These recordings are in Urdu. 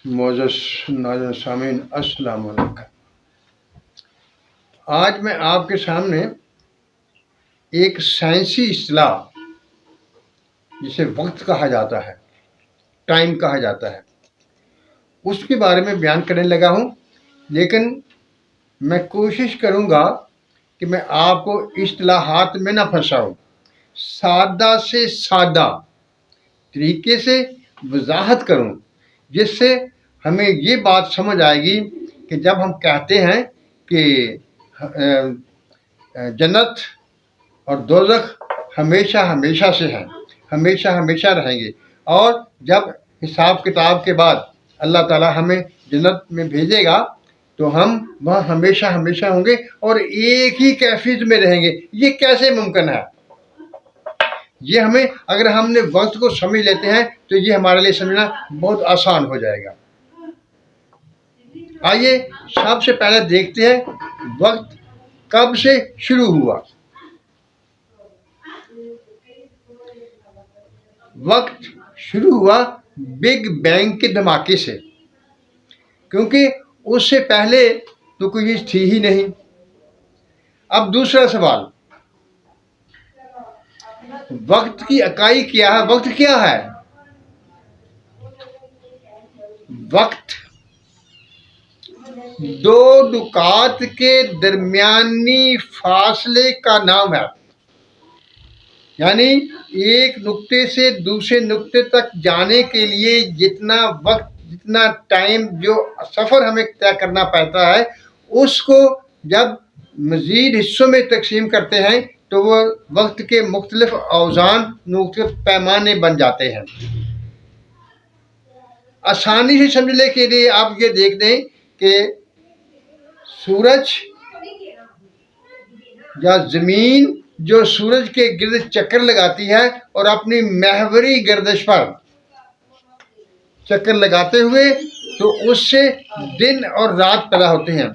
معزز ناظرین سامعین السلام علیکم۔ آج میں آپ کے سامنے ایک سائنسی اصطلاح جسے وقت کہا جاتا ہے، ٹائم کہا جاتا ہے، اس کے بارے میں بیان کرنے لگا ہوں، لیکن میں کوشش کروں گا کہ میں آپ کو اصطلاحات میں نہ پھنساؤں، سادہ سے سادہ طریقے سے وضاحت کروں، جس سے ہمیں یہ بات سمجھ آئے گی کہ جب ہم کہتے ہیں کہ جنت اور دوزخ ہمیشہ ہمیشہ سے ہیں، ہمیشہ ہمیشہ رہیں گے، اور جب حساب کتاب کے بعد اللہ تعالیٰ ہمیں جنت میں بھیجے گا تو ہم وہاں ہمیشہ ہمیشہ ہوں گے اور ایک ہی کیفیت میں رہیں گے۔ یہ کیسے ممکن ہے؟ یہ ہمیں، اگر ہم نے وقت کو سمجھ لیتے ہیں تو یہ ہمارے لیے سمجھنا بہت آسان ہو جائے گا۔ آئیے سب سے پہلے دیکھتے ہیں وقت کب سے شروع ہوا۔ وقت شروع ہوا بگ بینگ کے دھماکے سے، کیونکہ اس سے پہلے تو کوئی چیز تھی ہی نہیں۔ اب دوسرا سوال، وقت کی اکائی کیا ہے؟ وقت کیا ہے؟ وقت دو نقاط کے درمیانی فاصلے کا نام ہے، یعنی ایک نقطے سے دوسرے نقطے تک جانے کے لیے جتنا وقت، جتنا ٹائم، جو سفر ہمیں طے کرنا پڑتا ہے، اس کو جب مزید حصوں میں تقسیم کرتے ہیں تو وہ وقت کے مختلف اوزان، مختلف پیمانے بن جاتے ہیں۔ آسانی سے سمجھنے کے لیے آپ یہ دیکھ دیں کہ سورج یا زمین جو سورج کے گرد چکر لگاتی ہے اور اپنی محوری گردش پر چکر لگاتے ہوئے، تو اس سے دن اور رات پیدا ہوتے ہیں۔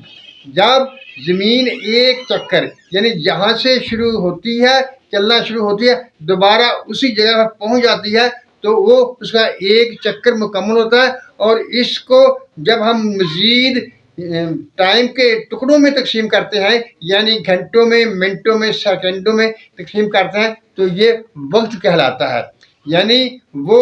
جب زمین ایک چکر، یعنی جہاں سے شروع ہوتی ہے، چلنا شروع ہوتی ہے، دوبارہ اسی جگہ پر پہنچ جاتی ہے، تو وہ اس کا ایک چکر مکمل ہوتا ہے، اور اس کو جب ہم مزید ٹائم کے ٹکڑوں میں تقسیم کرتے ہیں، یعنی گھنٹوں میں، منٹوں میں، سیکنڈوں میں تقسیم کرتے ہیں، تو یہ وقت کہلاتا ہے۔ یعنی وہ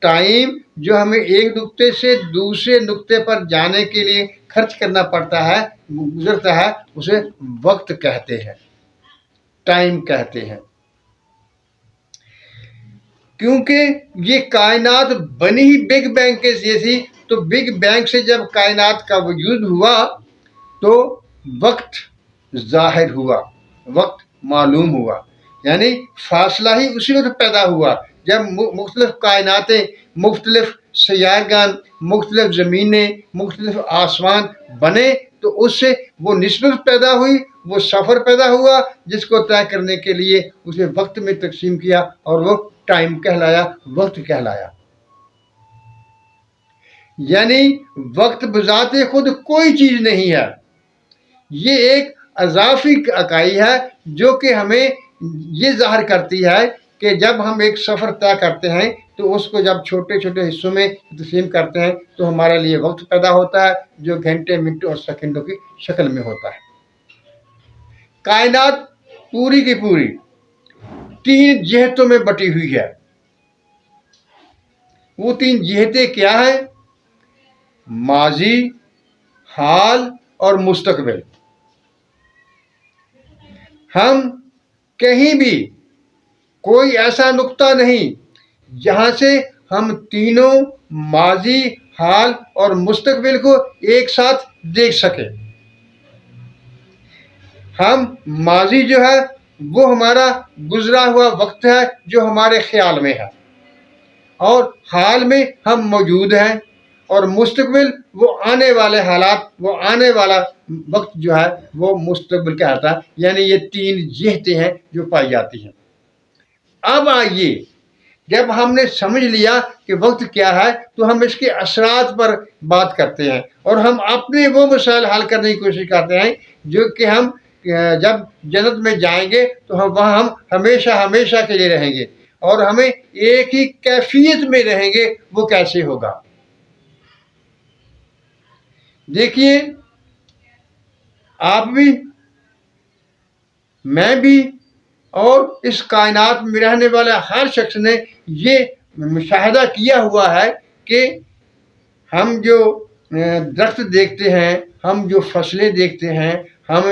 ٹائم جو ہمیں ایک نقطے سے دوسرے نقطے پر جانے کے لیے خرچ کرنا پڑتا ہے، گزرتا ہے، اسے وقت کہتے ہیں، ٹائم کہتے ہیں۔ کیونکہ یہ کائنات بنی ہی بگ بینگ کے ذریعے تھی، تو بگ بینگ سے جب کائنات کا وجود ہوا تو وقت ظاہر ہوا، وقت معلوم ہوا، یعنی فاصلہ ہی اسی وقت پیدا ہوا جب مختلف کائناتیں، مختلف سیارگان، مختلف زمینیں، مختلف آسمان بنے، تو اس سے وہ نسبت پیدا ہوئی، وہ سفر پیدا ہوا، جس کو طے کرنے کے لیے اسے وقت میں تقسیم کیا، اور وہ ٹائم کہلایا، وقت کہلایا۔ یعنی وقت بذات خود کوئی چیز نہیں ہے، یہ ایک اضافی اکائی ہے جو کہ ہمیں یہ ظاہر کرتی ہے کہ جب ہم ایک سفر طے کرتے ہیں تو اس کو جب چھوٹے چھوٹے حصوں میں تقسیم کرتے ہیں تو ہمارے لیے وقت پیدا ہوتا ہے، جو گھنٹے، منٹوں اور سیکنڈوں کی شکل میں ہوتا ہے۔ کائنات پوری کی پوری 3 جہتوں میں بٹی ہوئی ہے۔ وہ 3 جہتیں کیا ہیں؟ ماضی، حال اور مستقبل۔ ہم کہیں بھی کوئی ایسا نقطہ نہیں جہاں سے ہم تینوں، ماضی، حال اور مستقبل کو ایک ساتھ دیکھ سکیں۔ ہم ماضی جو ہے وہ ہمارا گزرا ہوا وقت ہے جو ہمارے خیال میں ہے، اور حال میں ہم موجود ہیں، اور مستقبل وہ آنے والے حالات، وہ آنے والا وقت جو ہے وہ مستقبل کہتا ہے۔ یعنی یہ 3 جہتیں ہیں جو پائی جاتی ہیں۔ اب آئیے، جب ہم نے سمجھ لیا کہ وقت کیا ہے تو ہم اس کے اثرات پر بات کرتے ہیں، اور ہم اپنے وہ مسائل حل کرنے کی کوشش کرتے ہیں جو کہ ہم جب جنت میں جائیں گے تو وہاں ہم ہمیشہ ہمیشہ کے لیے رہیں گے، اور ہمیں ایک ہی کیفیت میں رہیں گے۔ وہ کیسے ہوگا؟ دیکھیے آپ بھی، میں بھی، اور اس کائنات میں رہنے والا ہر شخص نے یہ مشاہدہ کیا ہوا ہے کہ ہم جو درخت دیکھتے ہیں، ہم جو فصلیں دیکھتے ہیں، ہم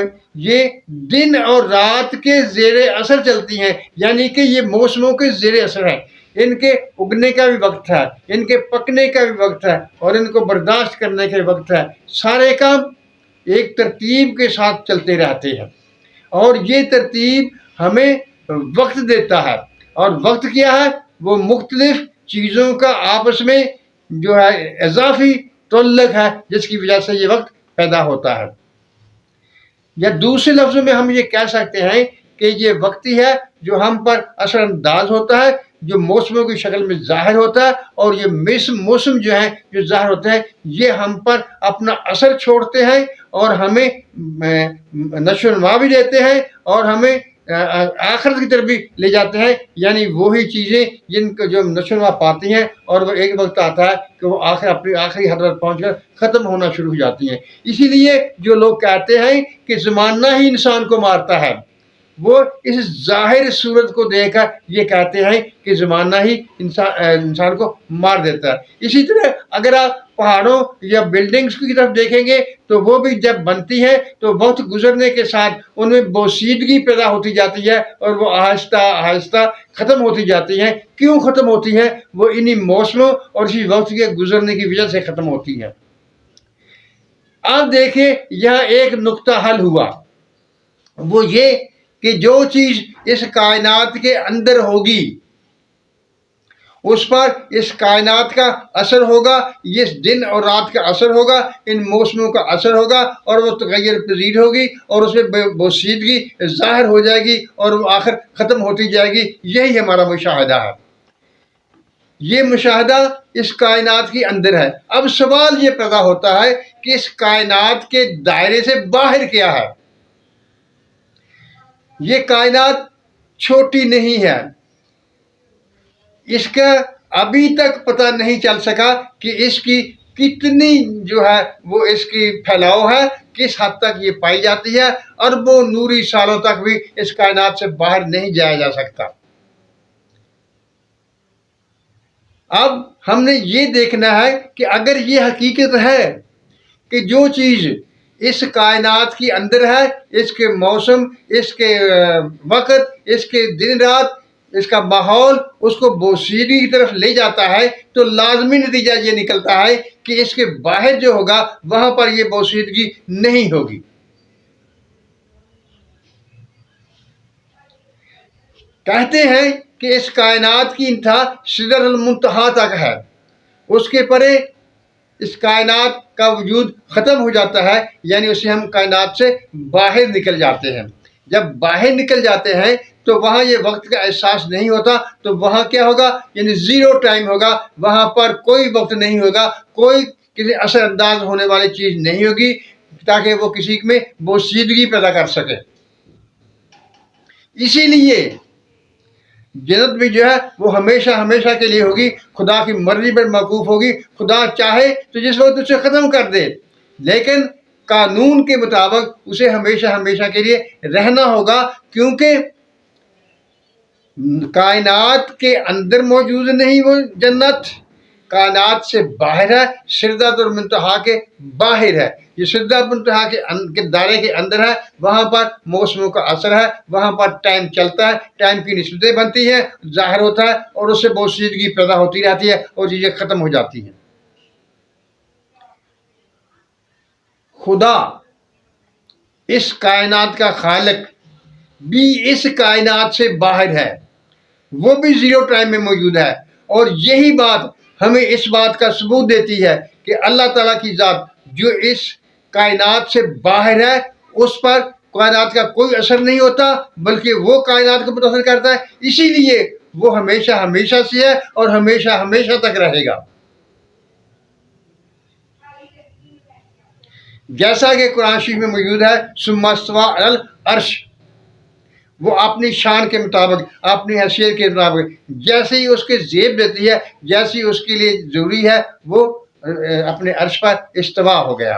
یہ دن اور رات کے زیر اثر چلتی ہیں، یعنی کہ یہ موسموں کے زیر اثر ہیں۔ ان کے اگنے کا بھی وقت ہے، ان کے پکنے کا بھی وقت ہے، اور ان کو برداشت کرنے کا بھی وقت ہے۔ سارے کام ایک ترتیب کے ساتھ چلتے رہتے ہیں، اور یہ ترتیب ہمیں وقت دیتا ہے۔ اور وقت کیا ہے؟ وہ مختلف چیزوں کا آپس میں جو ہے اضافی تعلق ہے، جس کی وجہ سے یہ وقت پیدا ہوتا ہے۔ یا دوسرے لفظوں میں ہم یہ کہہ سکتے ہیں کہ یہ وقتی ہے جو ہم پر اثر انداز ہوتا ہے، جو موسموں کی شکل میں ظاہر ہوتا ہے، اور یہ موسم جو ہیں جو ظاہر ہوتے ہیں، یہ ہم پر اپنا اثر چھوڑتے ہیں، اور ہمیں نشو و نما بھی دیتے ہیں، اور ہمیں آخرت کی طرف بھی لے جاتے ہیں۔ یعنی وہی چیزیں جن کو جو نشو و نما پاتی ہیں، اور وہ ایک وقت آتا ہے کہ وہ اپنی آخری حد تک پہنچ کر ختم ہونا شروع ہو جاتی ہیں۔ اسی لیے جو لوگ کہتے ہیں کہ زمانہ ہی انسان کو مارتا ہے، وہ اس ظاہر صورت کو دیکھ کر یہ کہتے ہیں کہ زمانہ ہی انسان کو مار دیتا ہے۔ اسی طرح اگر آپ پہاڑوں یا بلڈنگز کی طرف دیکھیں گے تو وہ بھی جب بنتی ہے تو وقت گزرنے کے ساتھ ان میں بوسیدگی پیدا ہوتی جاتی ہے، اور وہ آہستہ آہستہ ختم ہوتی جاتی ہیں۔ کیوں ختم ہوتی ہیں؟ وہ انہی موسموں اور اسی وقت کے گزرنے کی وجہ سے ختم ہوتی ہیں۔ آپ دیکھیں یہاں ایک نقطہ حل ہوا، وہ یہ کہ جو چیز اس کائنات کے اندر ہوگی اس پر اس کائنات کا اثر ہوگا، یہ دن اور رات کا اثر ہوگا، ان موسموں کا اثر ہوگا، اور وہ تغیر پذیر ہوگی، اور اس میں بوسیدگی ظاہر ہو جائے گی، اور وہ آخر ختم ہوتی جائے گی۔ یہی ہمارا مشاہدہ ہے، یہ مشاہدہ اس کائنات کے اندر ہے۔ اب سوال یہ پیدا ہوتا ہے کہ اس کائنات کے دائرے سے باہر کیا ہے؟ یہ کائنات چھوٹی نہیں ہے، اس کا ابھی تک پتہ نہیں چل سکا کہ اس کی کتنی جو ہے وہ اس کی پھیلاؤ ہے، کس حد تک یہ پائی جاتی ہے۔ اربوں نوری سالوں تک بھی اس کائنات سے باہر نہیں جایا جا سکتا۔ اب ہم نے یہ دیکھنا ہے کہ اگر یہ حقیقت ہے کہ جو چیز اس کائنات کے اندر ہے، اس کے موسم، اس کے وقت، اس کے دن رات، اس کا ماحول اس کو بوسیدگی کی طرف لے جاتا ہے، تو لازمی نتیجہ یہ نکلتا ہے کہ اس کے باہر جو ہوگا وہاں پر یہ بوسیدگی نہیں ہوگی۔ کہتے ہیں کہ اس کائنات کی انتہا سدرۃ المنتہا تک ہے، اس کے پرے اس کائنات کا وجود ختم ہو جاتا ہے، یعنی اسے ہم کائنات سے باہر نکل جاتے ہیں۔ جب باہر نکل جاتے ہیں تو وہاں یہ وقت کا احساس نہیں ہوتا، تو وہاں کیا ہوگا؟ یعنی زیرو ٹائم ہوگا، وہاں پر کوئی وقت نہیں ہوگا، کوئی کسی اثر انداز ہونے والی چیز نہیں ہوگی تاکہ وہ کسی میں بوسیدگی پیدا کر سکے۔ اسی لیے جنت بھی جو ہے وہ ہمیشہ ہمیشہ کے لیے ہوگی، خدا کی مرضی پر موقوف ہوگی۔ خدا چاہے تو جس وقت اسے ختم کر دے، لیکن قانون کے مطابق اسے ہمیشہ ہمیشہ کے لیے رہنا ہوگا، کیونکہ کائنات کے اندر موجود نہیں وہ جنت، کائنات سے باہر ہے، سدرۃ المنتہا کے باہر ہے۔ یہ سدرۃ المنتہا کے دائرے کے اندر ہے، وہاں پر موسموں کا اثر ہے، وہاں پر ٹائم چلتا ہے، ٹائم کی نسبتیں بنتی ہیں، ظاہر ہوتا ہے، اور اس سے بوسیدگی پیدا ہوتی رہتی ہے، اور چیزیں ختم ہو جاتی ہیں۔ خدا اس کائنات کا خالق بھی اس کائنات سے باہر ہے، وہ بھی زیرو ٹائم میں موجود ہے، اور یہی بات ہمیں اس بات کا ثبوت دیتی ہے کہ اللہ تعالیٰ کی ذات جو اس کائنات سے باہر ہے، اس پر کائنات کا کوئی اثر نہیں ہوتا، بلکہ وہ کائنات کو متاثر کرتا ہے، اسی لیے وہ ہمیشہ ہمیشہ سے ہے اور ہمیشہ ہمیشہ تک رہے گا۔ جیسا کہ قرآن شریف میں موجود ہے، ثم استویٰ علی العرش، وہ اپنی شان کے مطابق، اپنی حیثیت کے مطابق جیسے ہی اس کے زیب دیتی ہے، جیسے ہی اس کے لیے ضروری ہے، وہ اپنے عرش پر استوا ہو گیا۔